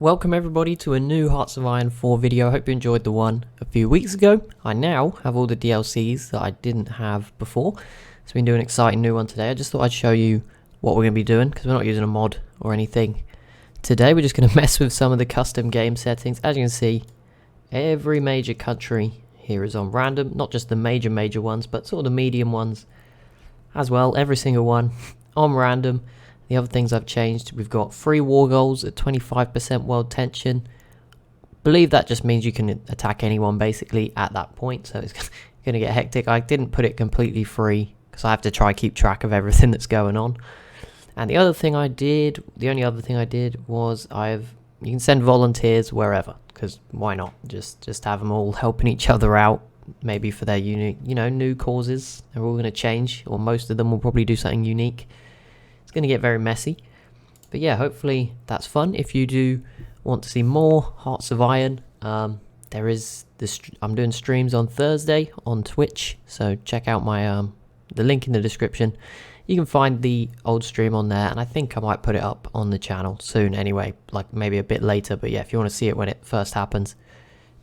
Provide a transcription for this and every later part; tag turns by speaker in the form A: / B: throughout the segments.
A: Welcome everybody to a new Hearts of Iron 4 video. I hope you enjoyed the one a few weeks ago. I now have all the DLCs that I didn't have before. So we've been doing an exciting new one today. I just thought I'd show you what we're going to be doing because we're not using a mod or anything. Today we're just going to mess with some of the custom game settings. As you can see, every major country here is on random. Not just the major ones, but sort of the medium ones as well. Every single one on random. The other things I've changed, we've got 3 war goals at 25% world tension. Believe that just means you can attack anyone basically at that point, so it's going to get hectic. I didn't put it completely free because I have to try keep track of everything that's going on. And the only other thing I did was you can send volunteers wherever, because why not? Just have them all helping each other out, maybe for their unique, new causes. They're all going to change, or most of them will probably do something unique. It's going to get very messy, but yeah, hopefully that's fun. If you do want to see more Hearts of Iron, I'm doing streams on Thursday on Twitch, so check out my the link in the description. You can find the old stream on there, and I think I might put it up on the channel soon anyway, like maybe a bit later. But yeah, if you want to see it when it first happens,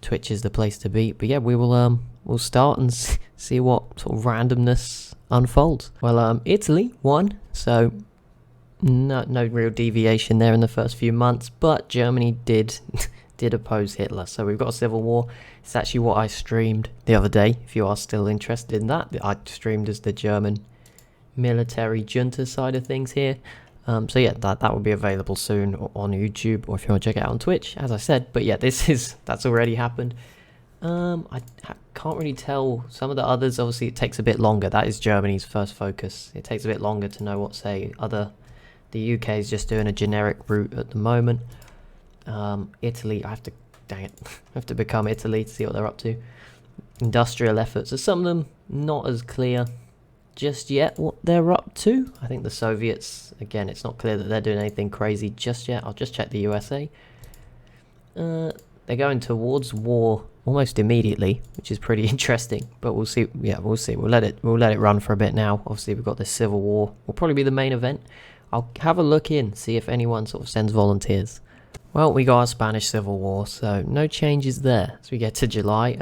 A: Twitch is the place to be. But yeah, we'll start and see what sort of randomness unfolds. Well, Italy won, so no real deviation there in the first few months, but Germany did oppose Hitler, so we've got a civil war. It's actually what I streamed the other day, if you are still interested in that. I streamed as the German military junta side of things here. So yeah, that will be available soon on YouTube, or if you want to check it out on Twitch, as I said. But yeah, that's already happened. I can't really tell. Some of the others, obviously it takes a bit longer. That is Germany's first focus. It takes a bit longer to know what, say, the UK is just doing a generic route at the moment. Italy, dang it, I have to become Italy to see what they're up to. Industrial efforts, are some of them not as clear just yet what they're up to. I think the Soviets, again, it's not clear that they're doing anything crazy just yet. I'll just check the USA. They're going towards war almost immediately, which is pretty interesting, but we'll see. Yeah, we'll see. We'll let it run for a bit now. Obviously we've got this civil war, will probably be the main event. I'll have a look in, see if anyone sort of sends volunteers. Well, we got a Spanish Civil War, so no changes there. So we get to July.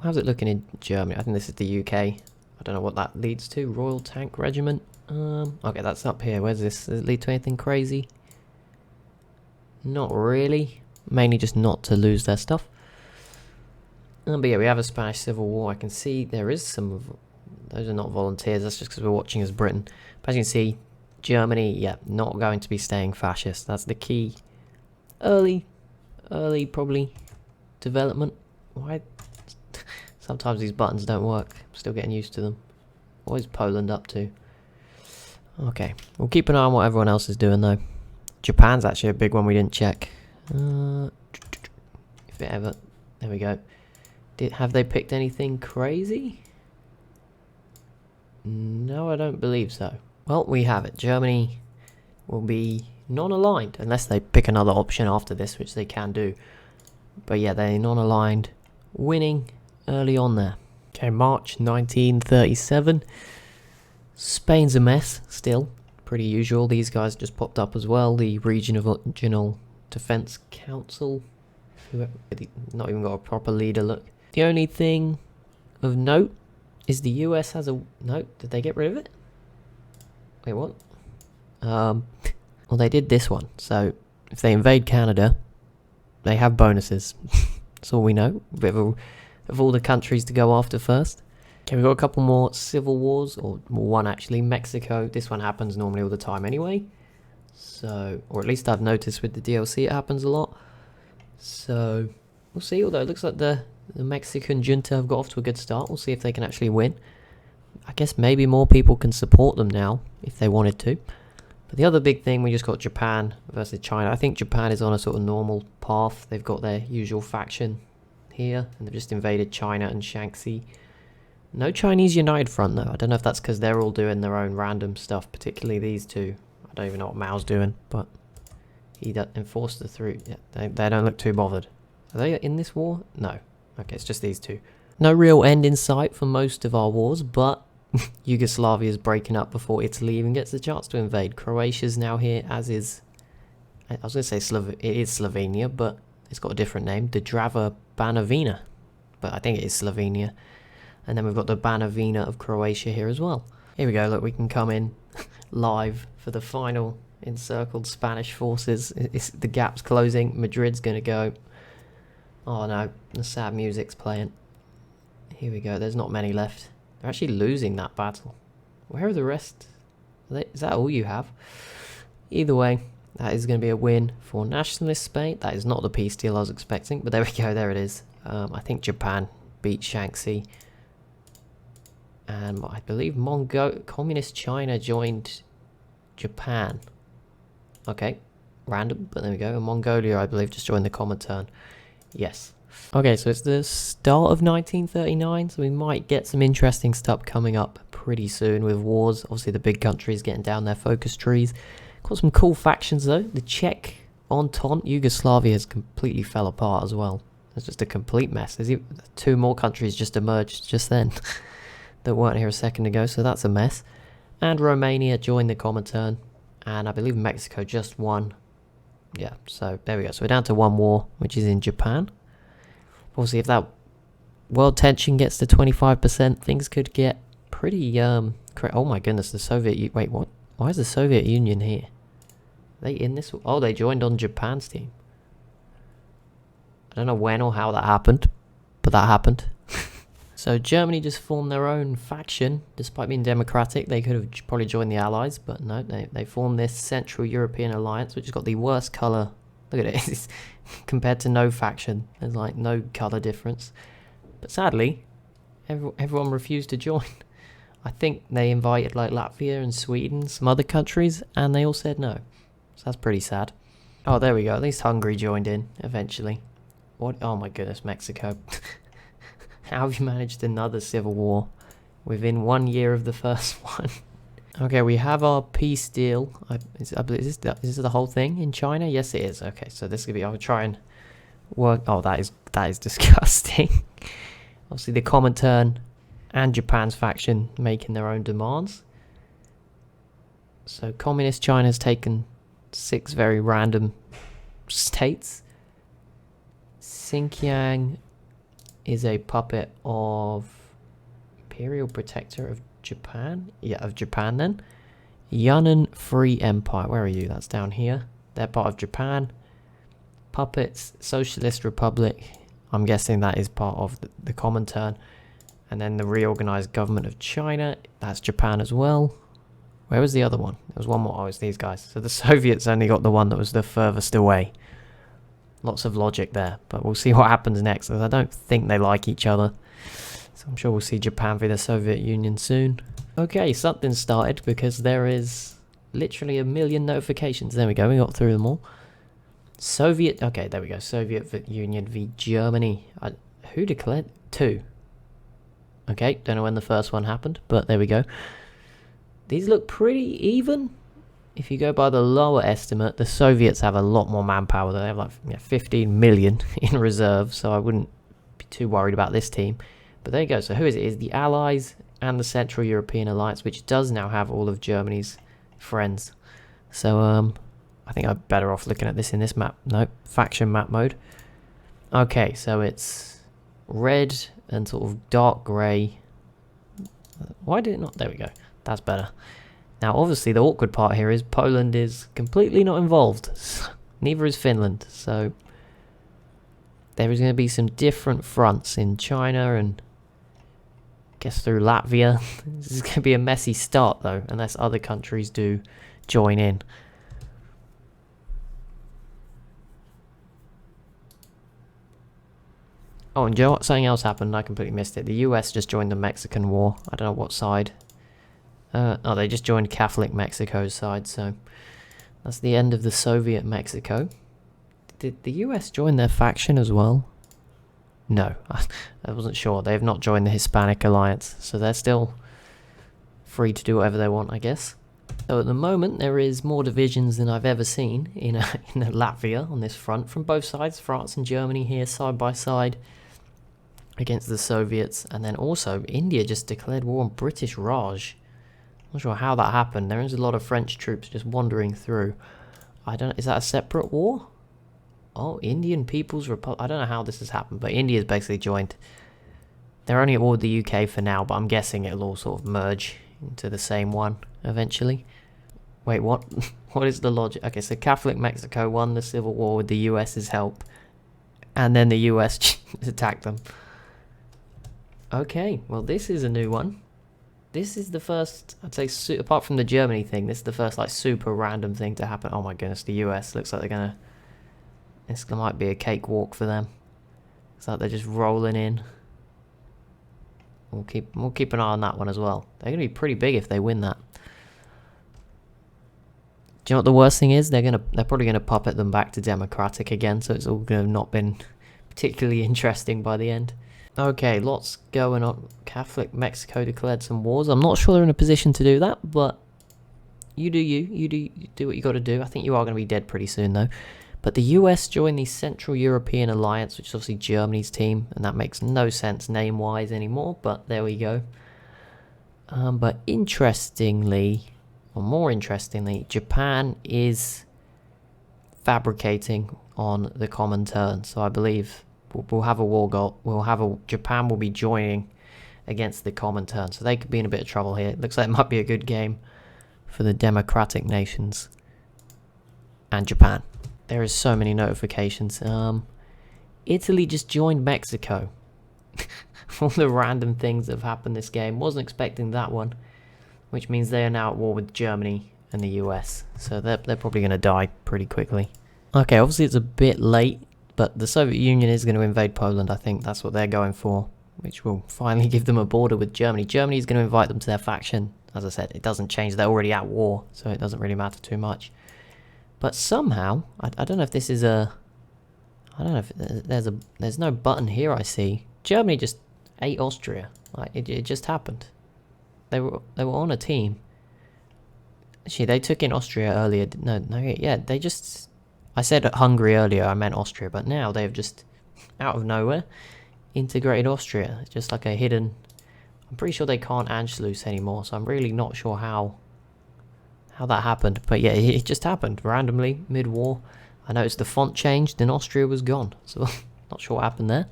A: How's it looking in Germany? I think this is the UK. I don't know what that leads to. Royal Tank Regiment. Okay, that's up here. Where's this? Does it lead to anything crazy? Not really. Mainly just not to lose their stuff. But yeah, we have a Spanish Civil War. I can see there is some of those are not volunteers. That's just because we're watching as Britain. But as you can see, Germany, yeah, not going to be staying fascist. That's the key. Early probably development. Why? Sometimes these buttons don't work. I'm still getting used to them. What is Poland up to? Okay, we'll keep an eye on what everyone else is doing though. Japan's actually a big one we didn't check. If it ever, there we go. Have they picked anything crazy? No, I don't believe so. Well, we have it. Germany will be non-aligned, unless they pick another option after this, which they can do. But yeah, they're non-aligned, winning early on there. Okay, March 1937. Spain's a mess, still. Pretty usual. These guys just popped up as well. The Regional Defense Council. Not even got a proper leader, look. The only thing of note is the US has a... No, did they get rid of it? Wait, what? Well, they did this one. So, if they invade Canada, they have bonuses. That's all we know. A bit of all the countries to go after first. Okay, we've got a couple more civil wars, or one actually. Mexico. This one happens normally all the time anyway. So, or at least I've noticed with the DLC it happens a lot. So, we'll see. Although it looks like the Mexican junta have got off to a good start. We'll see if they can actually win. I guess maybe more people can support them now, if they wanted to. But the other big thing, we just got Japan versus China. I think Japan is on a sort of normal path. They've got their usual faction here, and they've just invaded China and Shaanxi. No Chinese United Front, though. I don't know if that's because they're all doing their own random stuff, particularly these two. I don't even know what Mao's doing, but he enforced the through. Yeah, they don't look too bothered. Are they in this war? No. Okay, it's just these two. No real end in sight for most of our wars, but Yugoslavia is breaking up before Italy even gets the chance to invade. Croatia's now here, as is I was going to say it is Slovenia, but it's got a different name. The Drava Banovina. But I think it is Slovenia. And then we've got the Banovina of Croatia here as well. Here we go, look, we can come in live for the final encircled Spanish forces. The gap's closing. Madrid's going to go. Oh no, the sad music's playing. Here we go, there's not many left. They're actually losing that battle. Where are the rest? Is that all you have? Either way, that is going to be a win for nationalist Spain. That is not the peace deal I was expecting, but there we go, there it is. I think Japan beat Shaanxi. And I believe Communist China joined Japan. Okay, random, but there we go. And Mongolia, I believe, just joined the Comintern. Yes. Okay, so it's the start of 1939, so we might get some interesting stuff coming up pretty soon with wars. Obviously, the big countries getting down their focus trees. Got some cool factions, though. The Czech Entente, Yugoslavia has completely fell apart as well. It's just a complete mess. There's two more countries just emerged just then that weren't here a second ago, so that's a mess. And Romania joined the Comintern, and I believe Mexico just won. Yeah, so there we go. So we're down to one war, which is in Japan. Obviously, if that world tension gets to 25%, things could get pretty, oh my goodness, the Soviet... Wait, what? Why is the Soviet Union here? Are they in this? Oh, they joined on Japan's team. I don't know when or how that happened, but that happened. So Germany just formed their own faction. Despite being democratic, they could have probably joined the Allies, but no, they formed this Central European Alliance, which has got the worst colour. Look at it, compared to no faction. There's like no colour difference. But sadly, everyone refused to join. I think they invited like Latvia and Sweden, some other countries, and they all said no. So that's pretty sad. Oh, there we go. At least Hungary joined in eventually. What? Oh my goodness, Mexico. How have you managed another civil war within 1 year of the first one? Okay, we have our peace deal. Is this the whole thing in China? Yes, it is. Okay, so this could be... I'll try and work... Oh, that is disgusting. Obviously, the Comintern and Japan's faction making their own demands. So, Communist China has taken 6 very random states. Xinjiang is a puppet of Imperial Protector of Japan. Yeah, of Japan then. Yunnan Free Empire. Where are you? That's down here. They're part of Japan. Puppets, Socialist Republic. I'm guessing that is part of the Comintern. And then the Reorganized Government of China. That's Japan as well. Where was the other one? There was one more. Oh, it's these guys. So the Soviets only got the one that was the furthest away. Lots of logic there, but we'll see what happens next, because I don't think they like each other. So I'm sure we'll see Japan v the Soviet Union soon. Okay, something started, because there is literally a million notifications. There we go, we got through them all. Soviet, okay, there we go. Soviet Union v Germany. Who declared? 2. Okay, don't know when the first one happened, but there we go. These look pretty even. If you go by the lower estimate, the Soviets have a lot more manpower. They have like 15 million in reserve, so I wouldn't be too worried about this team. But there you go. So who is it? It's the Allies and the Central European Alliance, which does now have all of Germany's friends. So I think I'm better off looking at this in this map. Nope, faction map mode. Okay, so it's red and sort of dark grey. Why did it not? There we go. That's better. Now, obviously, the awkward part here is Poland is completely not involved. Neither is Finland. So there is going to be some different fronts in China and I guess through Latvia. This is going to be a messy start, though, unless other countries do join in. Oh, and you know what? Something else happened. I completely missed it. The US just joined the Mexican War. I don't know what side. Oh, they just joined Catholic Mexico's side, so that's the end of the Soviet Mexico. Did the US join their faction as well? No, I wasn't sure. They have not joined the Hispanic Alliance, so they're still free to do whatever they want, I guess. So at the moment, there is more divisions than I've ever seen in Latvia on this front, from both sides, France and Germany here side by side against the Soviets, and then also India just declared war on British Raj. Not sure how that happened. There is a lot of French troops just wandering through. I don't know, is that a separate war? Oh, Indian People's Republic. I don't know how this has happened, but India's basically joined. They're only at war with the UK for now, but I'm guessing it'll all sort of merge into the same one eventually. Wait, what? What is the logic? Okay, so Catholic Mexico won the civil war with the US's help, and then the US attacked them. Okay, well this is a new one. This is the first, I'd say, apart from the Germany thing, this is the first like super random thing to happen. Oh my goodness, the US looks like they're gonna, this might be a cakewalk for them. It's like they're just rolling in. We'll keep an eye on that one as well. They're gonna be pretty big if they win that. Do you know what the worst thing is? They're probably gonna puppet them back to democratic again, so it's all gonna have not been particularly interesting by the end. Okay, lots going on. Catholic Mexico declared some wars. I'm not sure they're in a position to do that, but you do what you got to do. I think you are going to be dead pretty soon though. But the US joined the Central European Alliance, which is obviously Germany's team, and that makes no sense name-wise anymore, but there we go. But interestingly, or more interestingly, Japan is fabricating on the Comintern, so I believe we'll have a war goal. Japan will be joining against the Comintern, so they could be in a bit of trouble here. It looks like it might be a good game for the democratic nations and Japan. There is so many notifications. Italy just joined Mexico. All the random things that have happened this game. Wasn't expecting that one, which means they are now at war with Germany and the US, so they're probably going to die pretty quickly. Okay, obviously it's a bit late, but the Soviet Union is going to invade Poland. I think that's what they're going for, which will finally give them a border with Germany. Germany is going to invite them to their faction. As I said, it doesn't change. They're already at war, so it doesn't really matter too much. But somehow, I don't know if this is a... I don't know if there's no button here I see. Germany just ate Austria. Like, it just happened. They were on a team. Actually, they took in Austria earlier. No, yeah, they just... I said Hungary earlier, I meant Austria, but now they've just, out of nowhere, integrated Austria. It's just like a hidden... I'm pretty sure they can't Anschluss anymore, so I'm really not sure how that happened. But yeah, it just happened, randomly, mid-war. I noticed the font changed and Austria was gone, so not sure what happened there.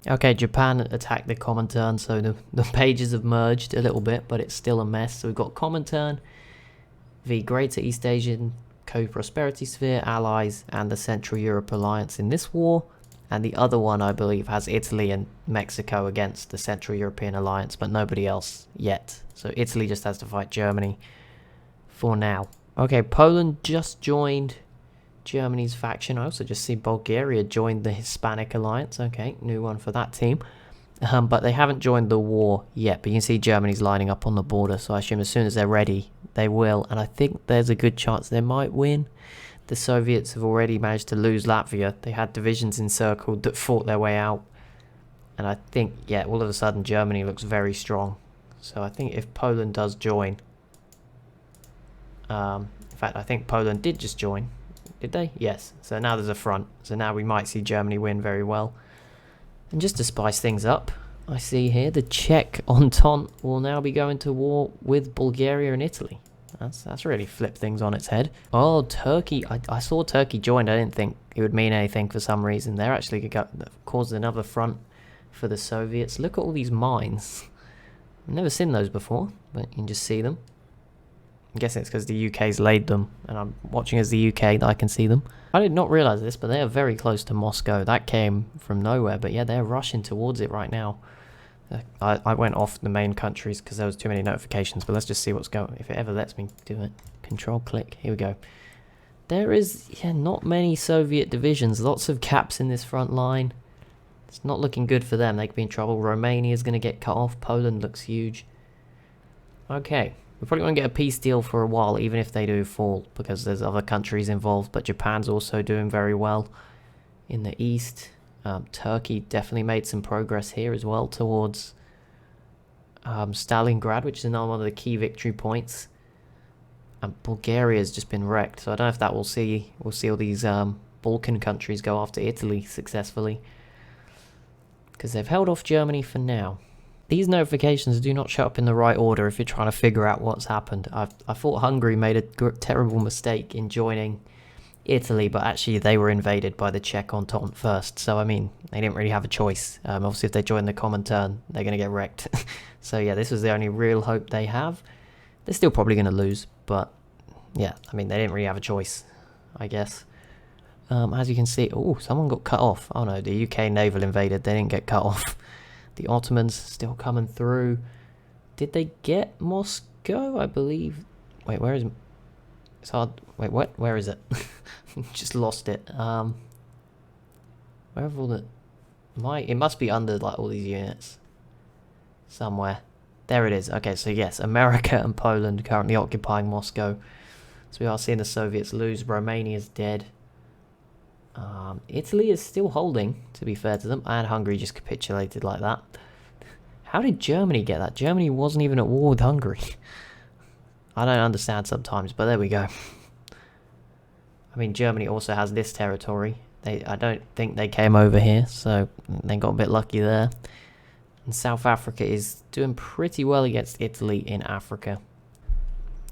A: Okay, Japan attacked the Comintern, so the pages have merged a little bit, but it's still a mess. So we've got Comintern, the Greater East Asian Co-Prosperity Sphere, Allies, and the Central Europe Alliance in this war. And the other one, I believe, has Italy and Mexico against the Central European Alliance, but nobody else yet. So Italy just has to fight Germany for now. Okay, Poland just joined Germany's faction. I also just see Bulgaria joined the Hispanic Alliance. Okay, new one for that team. But they haven't joined the war yet. But you can see Germany's lining up on the border, so I assume as soon as they're ready, they will. And I think there's a good chance they might win. The Soviets have already managed to lose Latvia. They had divisions encircled that fought their way out. And I think, yeah, all of a sudden Germany looks very strong. So I think if Poland does join... in fact, I think Poland did just join. Did they? Yes. So now there's a front. So now we might see Germany win very well. And just to spice things up, I see here the Czech Entente will now be going to war with Bulgaria and Italy. That's really flipped things on its head. Oh, Turkey. I saw Turkey joined. I didn't think it would mean anything for some reason. They're actually caused another front for the Soviets. Look at all these mines. I've never seen those before, but you can just see them. I'm guessing it's because the UK's laid them, and I'm watching as the UK that I can see them. I did not realise this, but they are very close to Moscow. That came from nowhere, but yeah, they're rushing towards it right now. I went off the main countries because there was too many notifications, but let's just see what's going. If it ever lets me do it. Control click. Here we go. There is, yeah, not many Soviet divisions. Lots of caps in this front line. It's not looking good for them. They could be in trouble. Romania's going to get cut off. Poland looks huge. Okay. We probably won't get a peace deal for a while, even if they do fall, because there's other countries involved. But Japan's also doing very well in the east. Turkey definitely made some progress here as well towards Stalingrad, which is another one of the key victory points. And Bulgaria's just been wrecked, so I don't know if that we'll see all these Balkan countries go after Italy successfully, because they've held off Germany for now. These notifications do not show up in the right order if you're trying to figure out what's happened. I thought Hungary made a terrible mistake in joining Italy, but actually they were invaded by the Czech Entente first. So, I mean, they didn't really have a choice. Obviously, if they join the Comintern, they're going to get wrecked. So, yeah, this was the only real hope they have. They're still probably going to lose, but, yeah, I mean, they didn't really have a choice, I guess. As you can see, oh, someone got cut off. Oh, no, the UK naval invaded. They didn't get cut off. The Ottomans still coming through. Did they get Moscow? I believe. Wait, where is... It's hard. Wait, what? Where is it? Just lost it. Where have all the... It must be under, like, all these units. Somewhere. There it is. Okay, so yes, America and Poland currently occupying Moscow. So we are seeing the Soviets lose. Romania's dead. Italy is still holding, to be fair to them. And Hungary just capitulated like that. How did Germany get that? Germany wasn't even at war with Hungary. I don't understand sometimes, but there we go. I mean, Germany also has this territory. I don't think they came over here, so they got a bit lucky there. And South Africa is doing pretty well against Italy in Africa.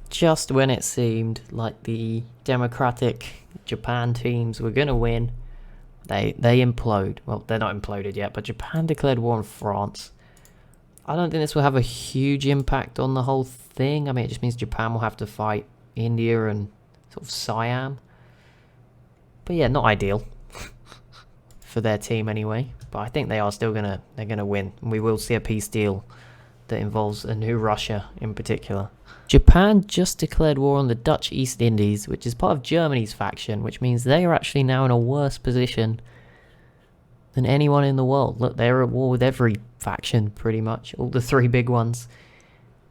A: Just when it seemed like the democratic Japan teams were going to win, they implode. Well, they're not imploded yet, but Japan declared war on France. I don't think this will have a huge impact on the whole thing. I mean, it just means Japan will have to fight India and sort of Siam. But yeah, not ideal for their team anyway. But I think they are still they're gonna win. And we will see a peace deal that involves a new Russia in particular. Japan just declared war on the Dutch East Indies, which is part of Germany's faction, which means they are actually now in a worse position than anyone in the world. Look, they're at war with every faction, pretty much. All the three big ones.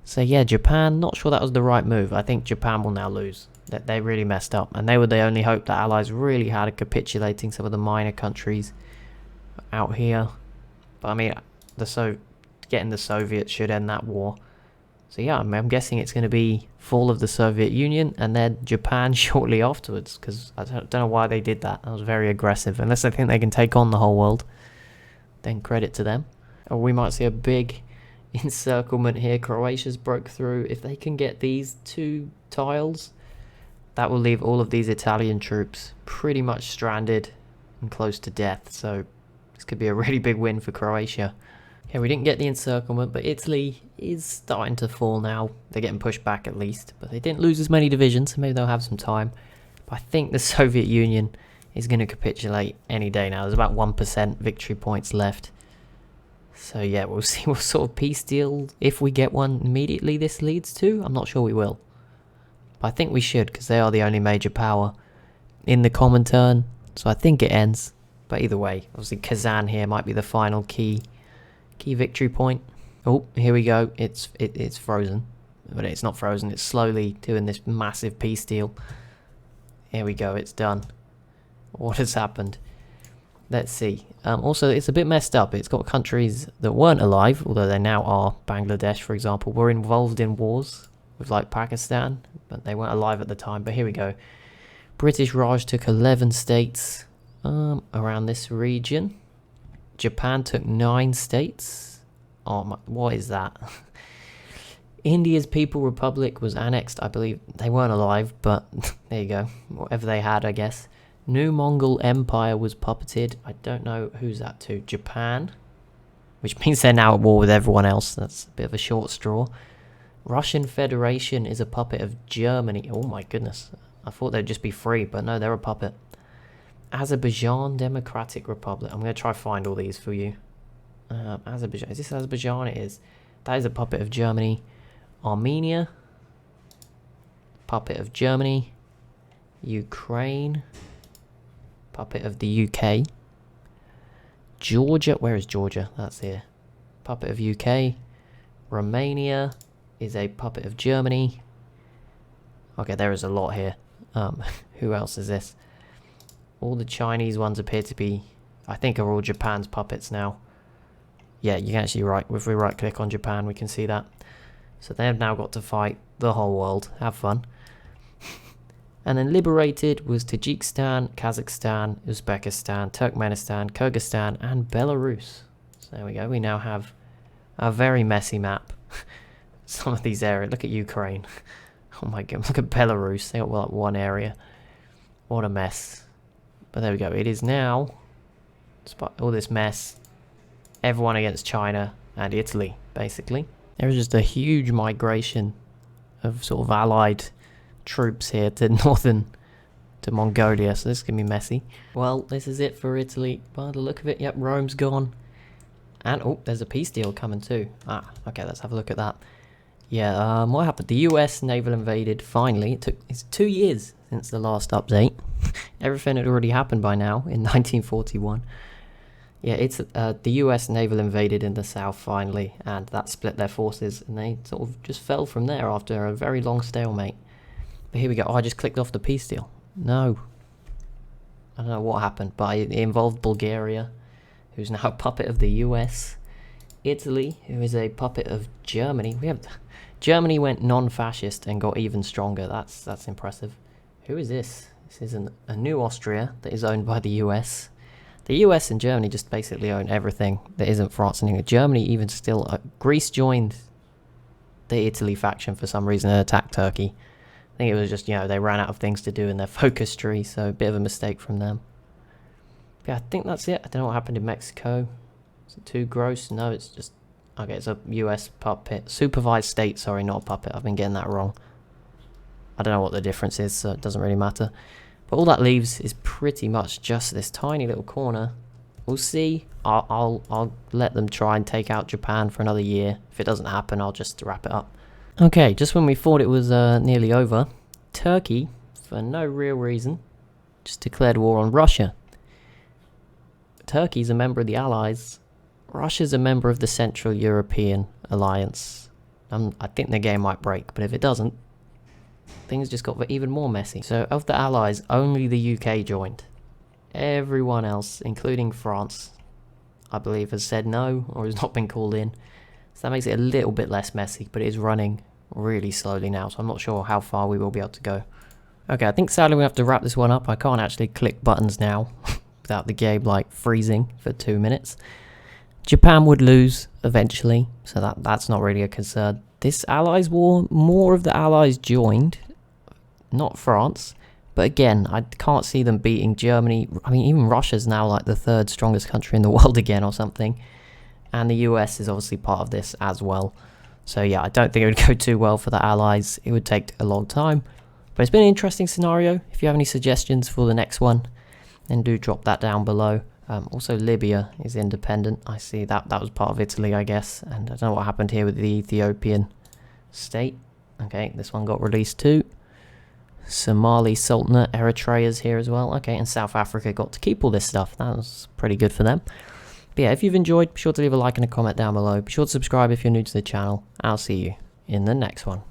A: So yeah, Japan, not sure that was the right move. I think Japan will now lose. That they really messed up. And they were the only hope that Allies really had of capitulating some of the minor countries out here. But I mean, getting the Soviets should end that war. So yeah, I'm guessing it's going to be fall of the Soviet Union and then Japan shortly afterwards, because I don't know why they did that. That was very aggressive. Unless they think they can take on the whole world, then credit to them. Or we might see a big encirclement here. Croatia's broke through. If they can get these two tiles, that will leave all of these Italian troops pretty much stranded and close to death. So this could be a really big win for Croatia. Yeah, we didn't get the encirclement, but Italy is starting to fall now. They're getting pushed back at least, but they didn't lose as many divisions, so maybe they'll have some time. But I think the Soviet Union is going to capitulate any day now. There's about 1% victory points left. So yeah, we'll see what sort of peace deal, if we get one immediately, this leads to. I'm not sure we will. But I think we should, because they are the only major power in the Comintern. So I think it ends. But either way, obviously Kazan here might be the final key victory point. Oh, here we go. It's frozen. But it's not frozen. It's slowly doing this massive peace deal. Here we go. It's done. What has happened? Let's see. Also, it's a bit messed up. It's got countries that weren't alive, although they now are. Bangladesh, for example, were involved in wars with like Pakistan, but they weren't alive at the time. But here we go. British Raj took 11 states around this region. Japan took 9 states. Oh my, what is that? India's People Republic was annexed, I believe. They weren't alive, but there you go. Whatever they had, I guess. New Mongol Empire was puppeted. I don't know who's that to. Japan. Which means they're now at war with everyone else. That's a bit of a short straw. Russian Federation is a puppet of Germany. Oh my goodness. I thought they'd just be free, but no, they're a puppet. Azerbaijan Democratic Republic. I'm going to try to find all these for you. Azerbaijan. Is this Azerbaijan? It is. That is a puppet of Germany. Armenia. Puppet of Germany. Ukraine. Puppet of the UK. Georgia. Where is Georgia? That's here. Puppet of UK. Romania is a puppet of Germany. Okay, there is a lot here. Who else is this? All the Chinese ones appear to be, I think, are all Japan's puppets now. Yeah, you can actually if we right click on Japan, we can see that. So they've now got to fight the whole world. Have fun. And then liberated was Tajikistan, Kazakhstan, Uzbekistan, Turkmenistan, Kyrgyzstan, and Belarus. So there we go. We now have a very messy map. Some of these areas. Look at Ukraine. Oh my god. Look at Belarus. They got like one area. What a mess. But there we go. It is now, despite all this mess, everyone against China and Italy, basically. There is just a huge migration of sort of allied troops here to to Mongolia, so this is going to be messy. Well, this is it for Italy. By the look of it, yep, Rome's gone. And, oh, there's a peace deal coming too. Ah, okay, let's have a look at that. Yeah, what happened? The US naval invaded, finally. It's 2 years since the last update. Everything had already happened by now in 1941. Yeah, it's the US naval invaded in the south finally, and that split their forces, and they sort of just fell from there after a very long stalemate. But here we go. Oh, I just clicked off the peace deal. No. I don't know what happened, but it involved Bulgaria, who's now a puppet of the US. Italy, who is a puppet of Germany. Germany went non-fascist and got even stronger. That's impressive. Who is this? This is a new Austria that is owned by the US. The US and Germany just basically own everything that isn't France and England. Germany even still... Greece joined the Italy faction for some reason and attacked Turkey. I think it was just, they ran out of things to do in their focus tree, so a bit of a mistake from them. But yeah, I think that's it. I don't know what happened in Mexico. Is it too gross? No, it's just... Okay, it's a US puppet. Supervised state, sorry, not a puppet. I've been getting that wrong. I don't know what the difference is, so it doesn't really matter. But all that leaves is pretty much just this tiny little corner. We'll see. I'll let them try and take out Japan for another year. If it doesn't happen, I'll just wrap it up. Okay, just when we thought it was nearly over, Turkey, for no real reason, just declared war on Russia. Turkey's a member of the Allies. Russia's a member of the Central European Alliance. I think the game might break, but if it doesn't, things just got even more messy. So of the Allies, only the UK joined. Everyone else, including France, I believe, has said no or has not been called in. So that makes it a little bit less messy, but it is running really slowly now, so I'm not sure how far we will be able to go. Okay, I think sadly we have to wrap this one up. I can't actually click buttons now without the game like freezing for 2 minutes. Japan would lose eventually, so that's not really a concern. This Allies war, more of the Allies joined, not France. But again, I can't see them beating Germany. I mean, even Russia's now like the 3rd strongest country in the world again or something. And the US is obviously part of this as well. So yeah, I don't think it would go too well for the Allies. It would take a long time. But it's been an interesting scenario. If you have any suggestions for the next one, then do drop that down below. Also, Libya is independent. I see that was part of Italy, I guess. And I don't know what happened here with the Ethiopian state. Okay, this one got released too. Somali Sultanate, Eritrea's here as well. Okay, and South Africa got to keep all this stuff. That was pretty good for them. But yeah, if you've enjoyed, be sure to leave a like and a comment down below. Be sure to subscribe if you're new to the channel. I'll see you in the next one.